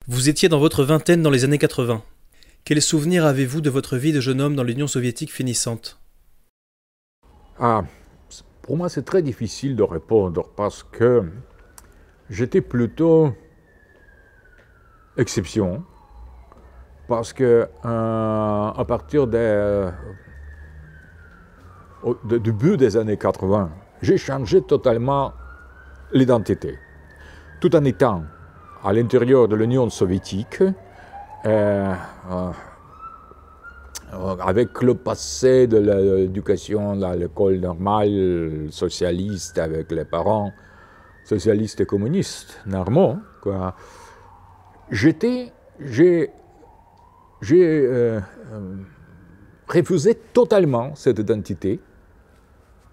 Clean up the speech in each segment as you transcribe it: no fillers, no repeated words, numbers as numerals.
Vous étiez dans votre vingtaine dans les années 80. Quels souvenirs avez-vous de votre vie de jeune homme dans l'Union soviétique finissante? Ah, pour moi, c'est très difficile de répondre parce que j'étais plutôt exception. Parce que à partir du début des années 80, j'ai changé totalement l'identité. Tout en étant à l'intérieur de l'Union soviétique, avec le passé de l'éducation à l'école normale socialiste, avec les parents socialistes et communistes normaux, quoi, j'ai refusé totalement cette identité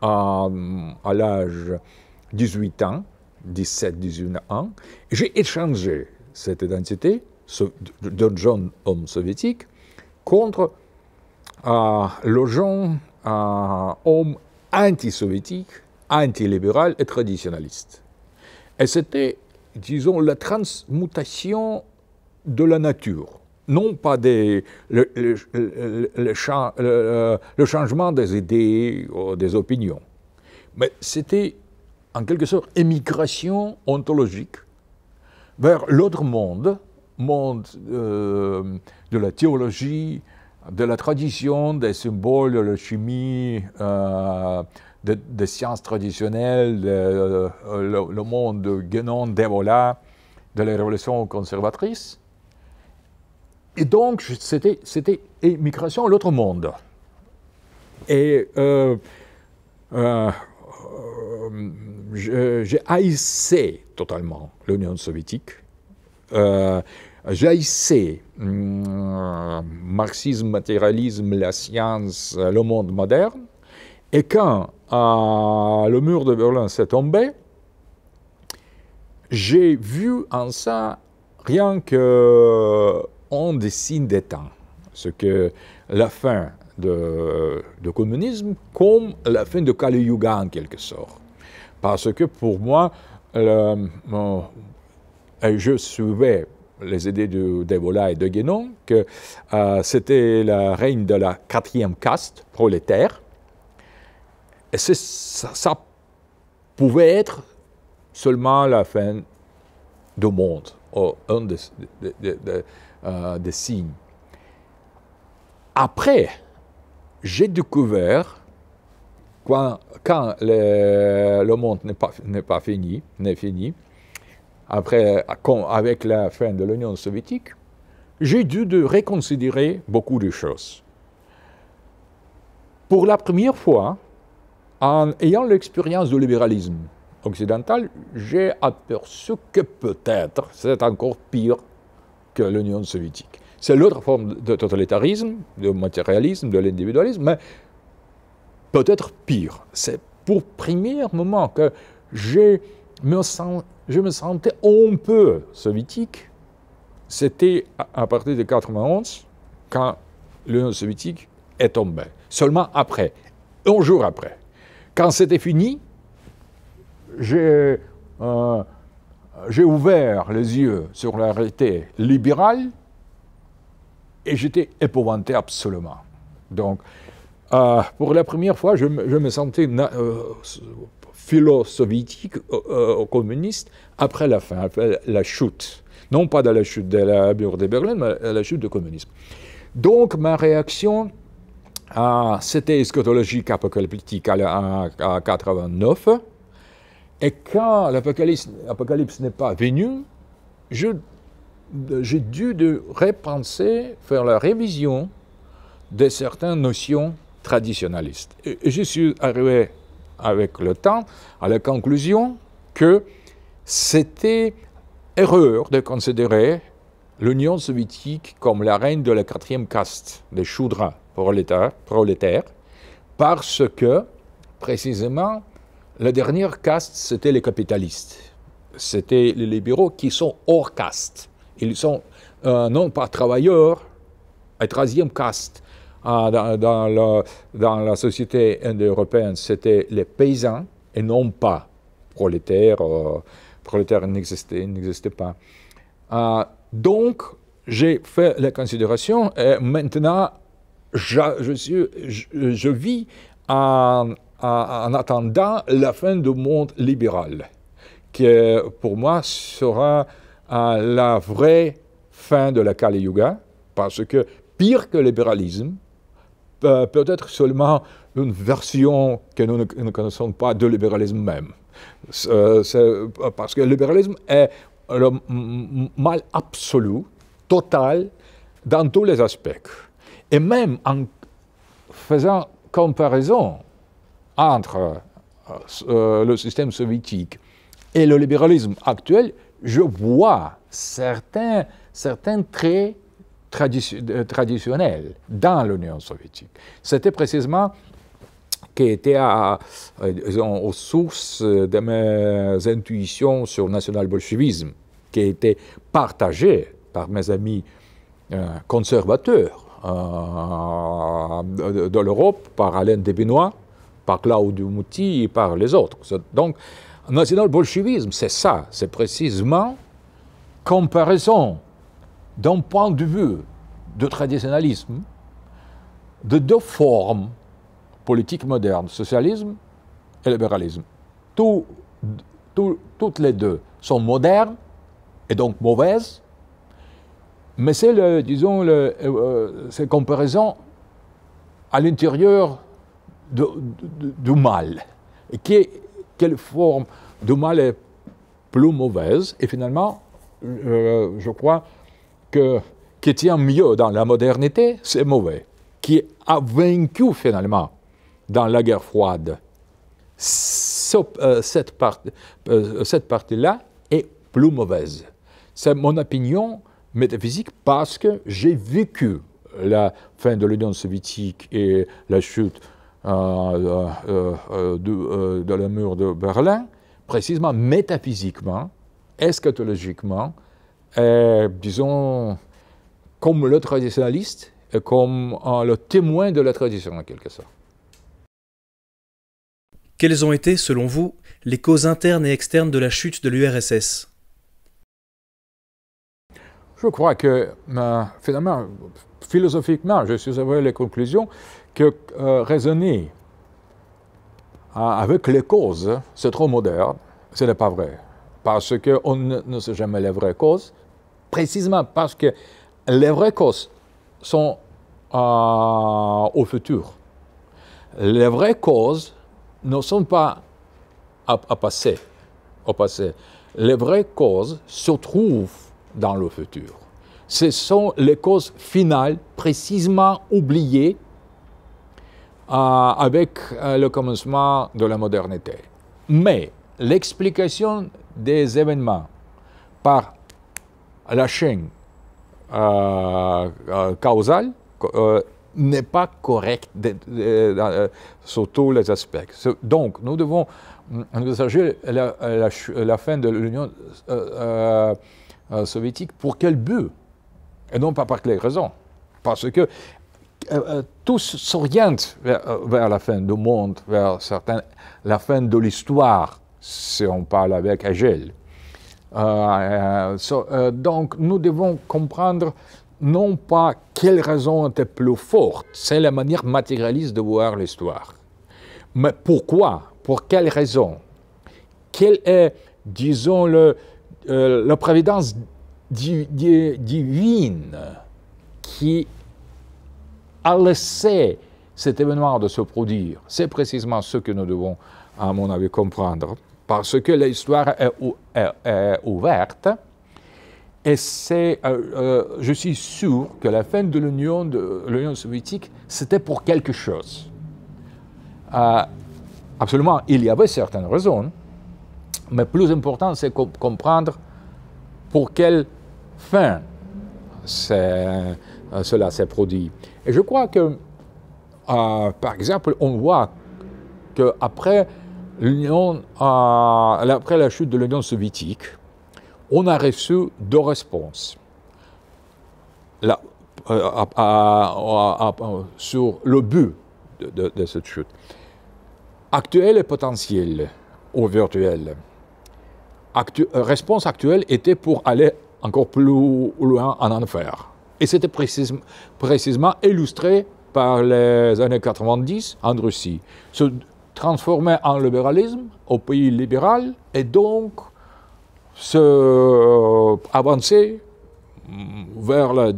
à l'âge de 18 ans, 17-18 ans. J'ai échangé cette identité d'un jeune homme soviétique contre le jeune homme anti-soviétique, anti-libéral et traditionnaliste. Et c'était, disons, la transmutation de la nature. Non pas le changement des idées ou des opinions, mais c'était en quelque sorte émigration ontologique vers l'autre monde, de la théologie, de la tradition, des symboles, de la chimie, des sciences traditionnelles, le monde de Guénon, d'Evola, de la révolution conservatrice. Et donc, c'était émigration à l'autre monde. Et j'ai haïssé totalement l'Union soviétique. J'ai haïssé marxisme, matérialisme, la science, le monde moderne. Et quand le mur de Berlin s'est tombé, j'ai vu en ça rien que des signes des temps, ce que la fin du communisme comme la fin de Kali Yuga en quelque sorte. Parce que pour moi, je suivais les idées d'Evola et de Guénon, que c'était la règne de la quatrième caste prolétaire, et ça pouvait être seulement la fin du monde, un des signes. Après, j'ai découvert, quand le monde n'est fini, après, avec la fin de l'Union soviétique, j'ai dû reconsidérer beaucoup de choses. Pour la première fois, en ayant l'expérience du libéralisme occidental, j'ai aperçu que peut-être c'est encore pire que l'Union soviétique. C'est l'autre forme de totalitarisme, de matérialisme, de l'individualisme, mais peut-être pire. C'est pour le premier moment que je me sentais un peu soviétique. C'était à partir de 1991, quand l'Union soviétique est tombée. Seulement après, un jour après. Quand c'était fini, j'ai ouvert les yeux sur la réalité libérale et j'étais épouvanté absolument. Donc, pour la première fois, je me sentais philo-soviétique, communiste, après la fin, après la chute. Non pas de la chute de la mur de Berlin, mais la chute du communisme. Donc, ma réaction, c'était eschatologique apocalyptique à 1989. Et quand l'apocalypse n'est pas venu, j'ai dû repenser, faire la révision de certaines notions traditionnalistes. Et je suis arrivé avec le temps à la conclusion que c'était erreur de considérer l'Union soviétique comme la reine de la quatrième caste, des Shudras prolétaires, parce que, précisément, la dernière caste, c'était les capitalistes. C'était les libéraux qui sont hors caste. Ils sont non pas travailleurs, à troisième caste. Dans la société indo-européenne, c'était les paysans et non pas prolétaires. Prolétaires n'existaient pas. Donc, j'ai fait la considération et maintenant, je vis en attendant la fin du monde libéral, qui pour moi sera la vraie fin de la Kali Yuga, parce que pire que le libéralisme, peut-être seulement une version que nous ne connaissons pas de libéralisme même. Parce que le libéralisme est le mal absolu, total, dans tous les aspects. Et même en faisant comparaison entre le système soviétique et le libéralisme actuel, je vois certains traits traditionnels dans l'Union soviétique. C'était précisément qui était aux sources de mes intuitions sur le national-bolchevisme, qui était partagé par mes amis conservateurs de l'Europe, par Alain Debenois, par Claudio Muti et par les autres. Donc, le national-bolchevisme, c'est ça, c'est précisément comparaison d'un point de vue de traditionnalisme de deux formes politiques modernes, socialisme et libéralisme. Toutes les deux sont modernes et donc mauvaises, mais c'est, disons, cette comparaison à l'intérieur du mal. Et quelle forme du mal est plus mauvaise? Et finalement, je crois que qui tient mieux dans la modernité, c'est mauvais. Qui a vaincu finalement dans la guerre froide. Cette partie-là est plus mauvaise. C'est mon opinion métaphysique parce que j'ai vécu la fin de l'Union soviétique et la chute de la mur de Berlin, précisément métaphysiquement, eschatologiquement, disons, comme le traditionnaliste et comme le témoin de la tradition, en quelque sorte. Quelles ont été, selon vous, les causes internes et externes de la chute de l'URSS? Je crois que, finalement, philosophiquement, je suis arrivé à la conclusion que raisonner avec les causes, c'est trop moderne, ce n'est pas vrai. Parce qu'on ne sait jamais les vraies causes, précisément parce que les vraies causes sont au futur. Les vraies causes ne sont pas au passé. Les vraies causes se trouvent dans le futur. Ce sont les causes finales, précisément oubliées avec le commencement de la modernité. Mais l'explication des événements par la chaîne causale n'est pas correcte sur tous les aspects. Donc, nous devons envisager la fin de l'Union soviétique pour quel but? Et non pas par quelle raison. Parce que tout s'oriente vers la fin du monde, vers la fin de l'histoire, si on parle avec Hegel. Donc, nous devons comprendre non pas quelle raison était plus forte, c'est la manière matérialiste de voir l'histoire. Mais pourquoi? Pour quelle raison? Quelle est, disons, la prévidence divine qui a laissé cet événement de se produire? C'est précisément ce que nous devons, à mon avis, comprendre. Parce que l'histoire est ouverte. Et je suis sûr que la fin de l'Union soviétique, c'était pour quelque chose. Absolument, il y avait certaines raisons, mais plus important, c'est comprendre pour quelle fin cela s'est produit. Et je crois que, par exemple, on voit qu'après la chute de l'Union soviétique, on a reçu deux réponses sur le but de cette chute. Actuel et potentiel ou virtuel. Réponse actuelle était pour aller encore plus loin en enfer. Et c'était précisément illustré par les années 90 en Russie. Se transformer en libéralisme au pays libéral et donc avancer vers la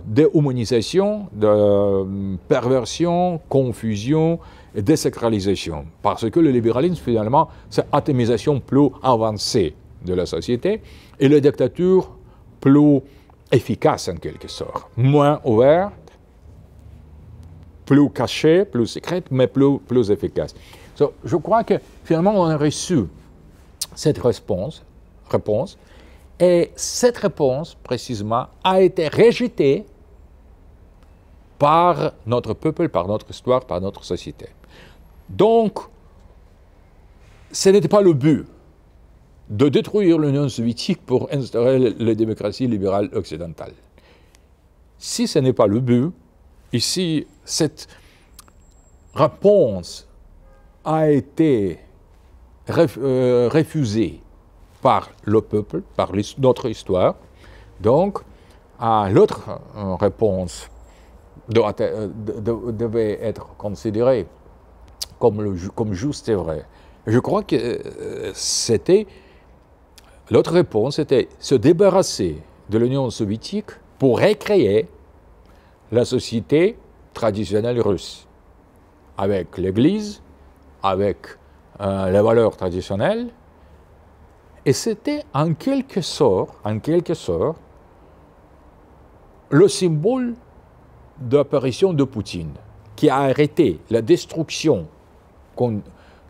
déhumanisation, de perversion, confusion et désacralisation. Parce que le libéralisme, finalement, c'est l'atomisation plus avancée de la société et la dictature plus efficace en quelque sorte, moins ouverte, plus cachée, plus secrète, mais plus efficace. Je crois que finalement on a reçu cette réponse, et cette réponse précisément a été rejetée par notre peuple, par notre histoire, par notre société. Donc, ce n'était pas le but de détruire l'Union soviétique pour instaurer la démocratie libérale occidentale. Si ce n'est pas le but, ici, cette réponse a été refusée par le peuple, par notre histoire. Donc, l'autre réponse devait être considérée comme juste et vrai. Je crois que l'autre réponse était se débarrasser de l'Union soviétique pour recréer la société traditionnelle russe, avec l'Église, avec les valeurs traditionnelles. Et c'était en quelque sorte, le symbole de l'apparition de Poutine, qui a arrêté la destruction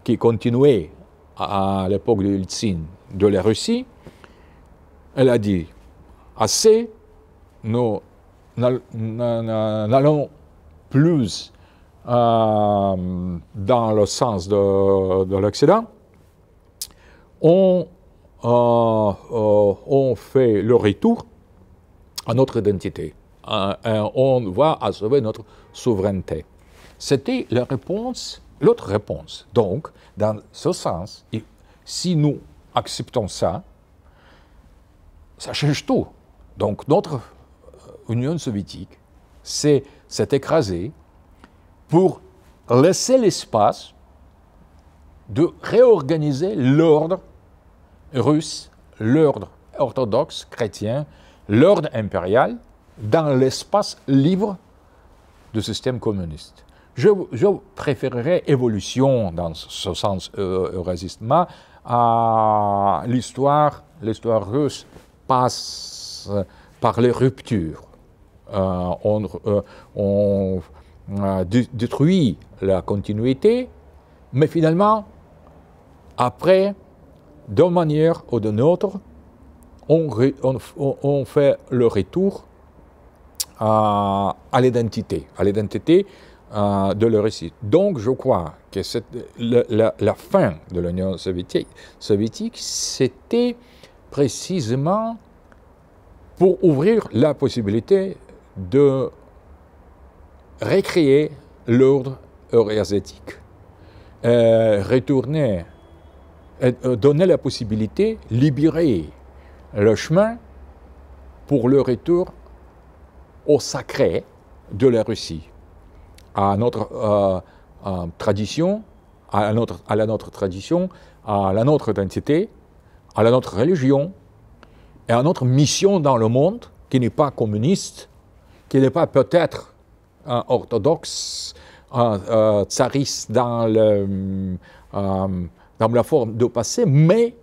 qui continuait à l'époque de Yeltsin de la Russie. Elle a dit, assez, nous n'allons plus dans le sens de l'Occident. On fait le retour à notre identité. On va sauver notre souveraineté. C'était la réponse, l'autre réponse. Donc, dans ce sens, si nous acceptons ça, ça change tout. Donc, notre Union soviétique s'est écrasée pour laisser l'espace de réorganiser l'ordre russe, l'ordre orthodoxe chrétien, l'ordre impérial dans l'espace libre du système communiste. Je préférerais évolution dans ce sens eurasistement à l'histoire russe passe par les ruptures. On détruit la continuité, mais finalement, après, d'une manière ou d'une autre, on fait le retour à l'identité de la Russie. Donc, je crois que la fin de l'Union soviétique, c'était précisément pour ouvrir la possibilité de recréer l'ordre eurasiatique, retourner, donner la possibilité, libérer le chemin pour le retour au sacré de la Russie, à notre tradition, à la nôtre tradition, à la nôtre identité, à la nôtre religion et à notre mission dans le monde, qui n'est pas communiste, qui n'est pas peut-être orthodoxe, tsariste dans la forme de passé, mais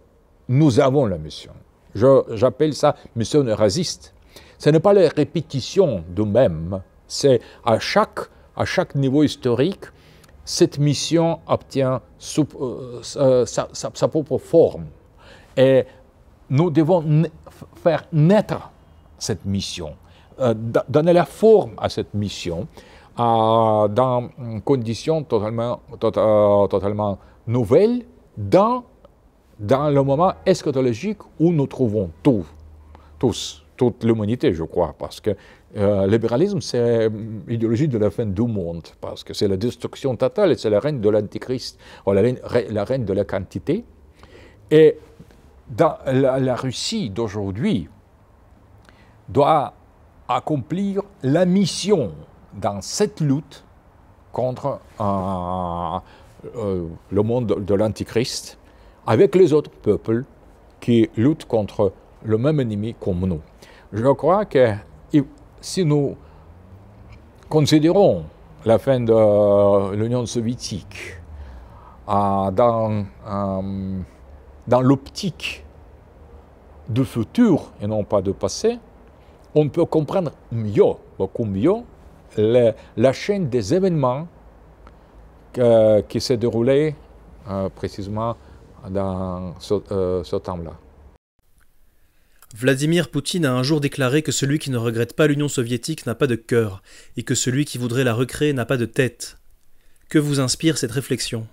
nous avons la mission. J'appelle ça mission eurasiste. Ce n'est pas la répétition de même, c'est à chaque niveau historique, cette mission obtient sa propre forme. Et nous devons faire naître cette mission, donner la forme à cette mission dans conditions totalement nouvelles, dans le moment eschatologique où nous trouvons toute l'humanité, je crois, parce que le libéralisme, c'est l'idéologie de la fin du monde, parce que c'est la destruction totale et c'est la reine de l'antichrist, ou la reine de la quantité. Et la Russie d'aujourd'hui doit accomplir la mission dans cette lutte contre le monde de l'Antichrist, avec les autres peuples qui luttent contre le même ennemi comme nous. Je crois que si nous considérons la fin de l'Union soviétique dans l'optique du futur et non pas du passé, on peut comprendre mieux, beaucoup mieux, la chaîne des événements qui s'est déroulée précisément dans ce temps-là. Vladimir Poutine a un jour déclaré que celui qui ne regrette pas l'Union soviétique n'a pas de cœur, et que celui qui voudrait la recréer n'a pas de tête. Que vous inspire cette réflexion?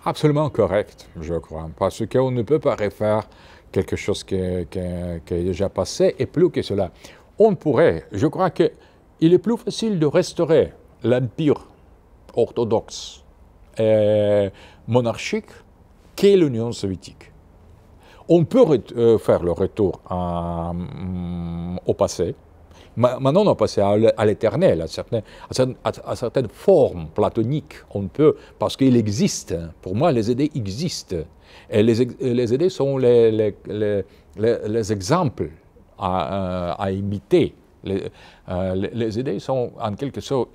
Absolument correct, je crois, parce qu'on ne peut pas refaire quelque chose qui est déjà passé, et plus que cela. On pourrait, je crois qu'il est plus facile de restaurer l'empire orthodoxe et monarchique qu'est l'Union soviétique. On peut faire le retour au passé. Maintenant, on est passé à l'éternel, à certaines formes platoniques. On peut, parce qu'il existe. Pour moi, les idées existent. Et les idées sont les exemples à imiter. Les idées sont en quelque sorte...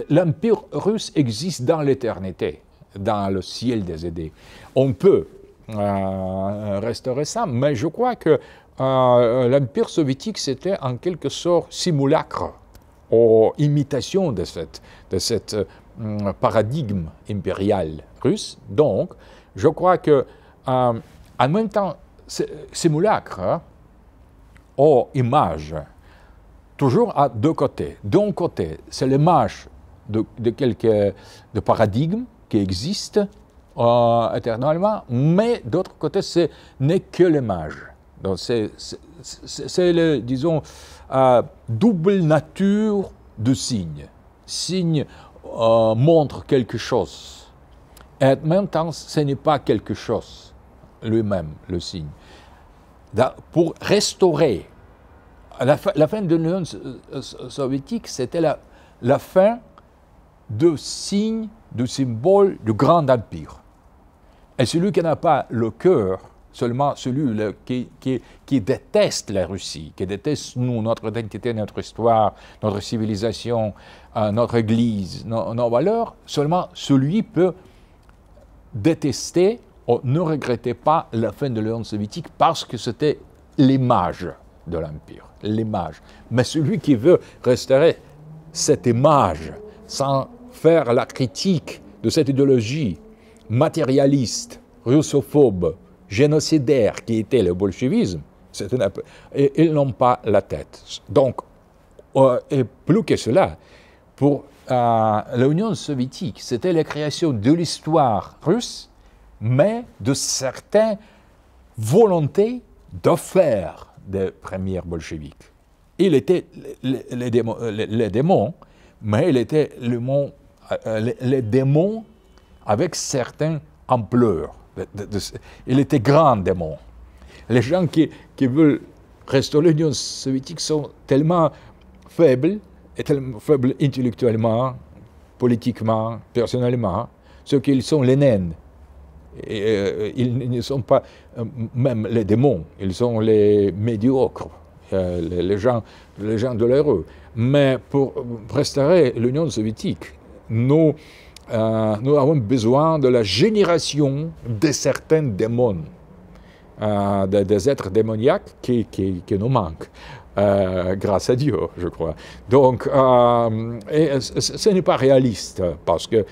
L'empire russe existe dans l'éternité, dans le ciel des idées. On peut restaurer ça, mais je crois que l'Empire soviétique, c'était en quelque sorte simulacre ou imitation de cette paradigme impérial russe. Donc, je crois que en même temps, simulacre ou image, toujours à deux côtés. D'un côté, c'est l'image de paradigmes qui existent éternellement, mais d'autre côté, ce n'est que l'image. Donc, c'est disons, double nature de signe. Signe montre quelque chose. Et en même temps, ce n'est pas quelque chose lui-même, le signe. Pour restaurer, la fin de l'Union soviétique, c'était la fin de signe, de symbole du grand empire. Et celui qui n'a pas le cœur, seulement celui qui déteste la Russie, qui déteste nous, notre identité, notre histoire, notre civilisation, notre Église, nos valeurs, seulement celui peut détester ou ne regretter pas la fin de l'Union soviétique parce que c'était l'image de l'Empire, l'image. Mais celui qui veut restaurer cette image sans faire la critique de cette idéologie matérialiste, russophobe, génocidaire qui était le bolchevisme, ils n'ont pas la tête. Donc, et plus que cela, pour l'Union soviétique, c'était la création de l'histoire russe, mais de certaines volontés de faire des premiers bolcheviques. Il était les démons, mais il était les démons avec certaines ampleurs. Il était grand démon. Les gens qui veulent restaurer l'Union soviétique sont tellement faibles, et tellement faibles intellectuellement, politiquement, personnellement, ceux qui sont les nains. Ils ne sont pas même les démons, ils sont les médiocres, les gens douloureux. Mais pour restaurer l'Union soviétique, nous avons besoin de la génération de certains démons, des êtres démoniaques qui nous manquent, grâce à Dieu, je crois. Donc, ce n'est pas réaliste, parce que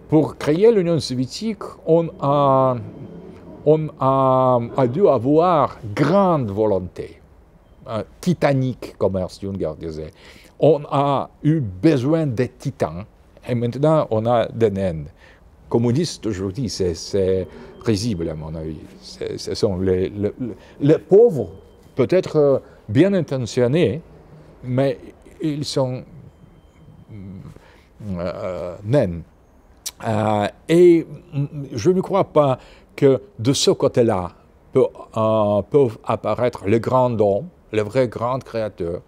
pour créer l'Union soviétique, on a dû avoir grande volonté, titanique, comme Ernst Junger disait. On a eu besoin des titans, et maintenant on a des nains. Communistes aujourd'hui, c'est risible à mon avis. Ce sont les pauvres, peut-être bien intentionnés, mais ils sont nains. Et je ne crois pas que de ce côté-là, peuvent apparaître les grands hommes, les vrais grands créateurs.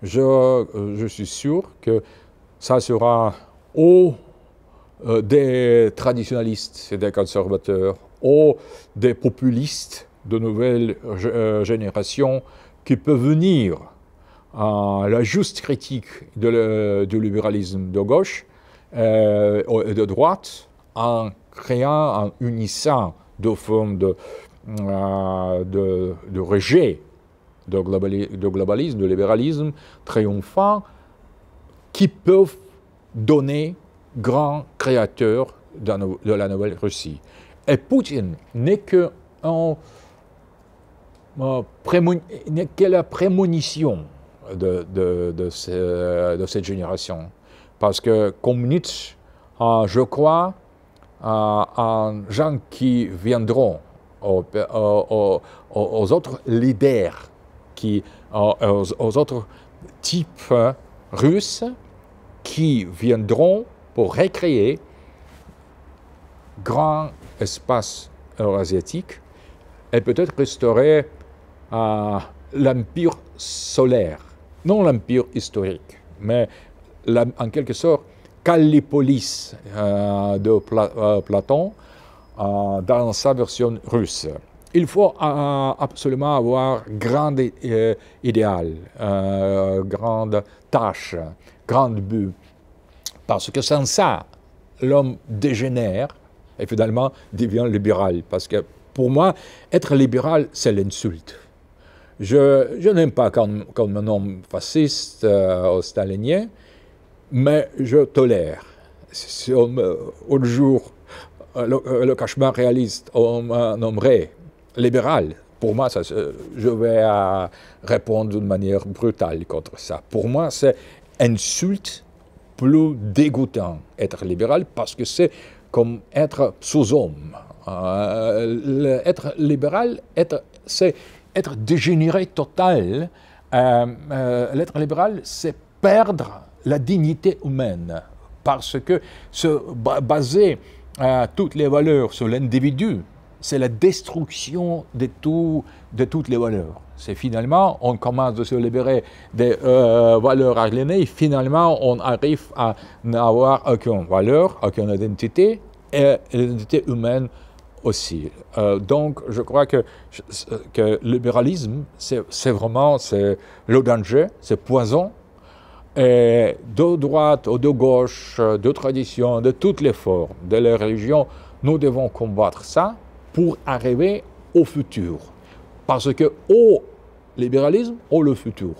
Je suis sûr que ça sera ou des traditionalistes et des conservateurs, ou des populistes de nouvelle génération qui peuvent venir à la juste critique du libéralisme de gauche et de droite en créant, en unissant deux formes de rejet de globalisme, de libéralisme triomphant qui peuvent donner grand créateur de la nouvelle Russie. Et Poutine n'est que la prémonition de cette génération. Parce que, comme Nietzsche, je crois en gens qui viendront, aux autres leaders, aux autres types russes qui viendront pour recréer grand espace eurasiatique et peut-être restaurer l'empire solaire, non l'empire historique, mais en quelque sorte Callipolis de Platon dans sa version russe. Il faut absolument avoir grand idéal, grande tâche, grand but. Parce que sans ça, l'homme dégénère et finalement devient libéral. Parce que pour moi, être libéral, c'est l'insulte. Je n'aime pas comme un homme fasciste ou stalinien, mais je tolère. Si un jour, le cauchemar réaliste, on me nommerait libéral, pour moi, je vais répondre d'une manière brutale contre ça. Pour moi, c'est insulte plus dégoûtant être libéral parce que c'est comme être sous-homme. Être libéral, c'est être dégénéré total. L'être libéral, c'est perdre la dignité humaine parce que baser toutes les valeurs sur l'individu, c'est la destruction de toutes les valeurs. C'est finalement, on commence à se libérer des valeurs aliénées, finalement, on arrive à n'avoir aucune valeur, aucune identité, et l'identité humaine aussi. Donc, je crois que le libéralisme, c'est vraiment le danger, c'est poison. Et de droite ou de gauche, de tradition, de toutes les formes, de la religion, nous devons combattre ça pour arriver au futur. Parce que au libéralisme, au le futur.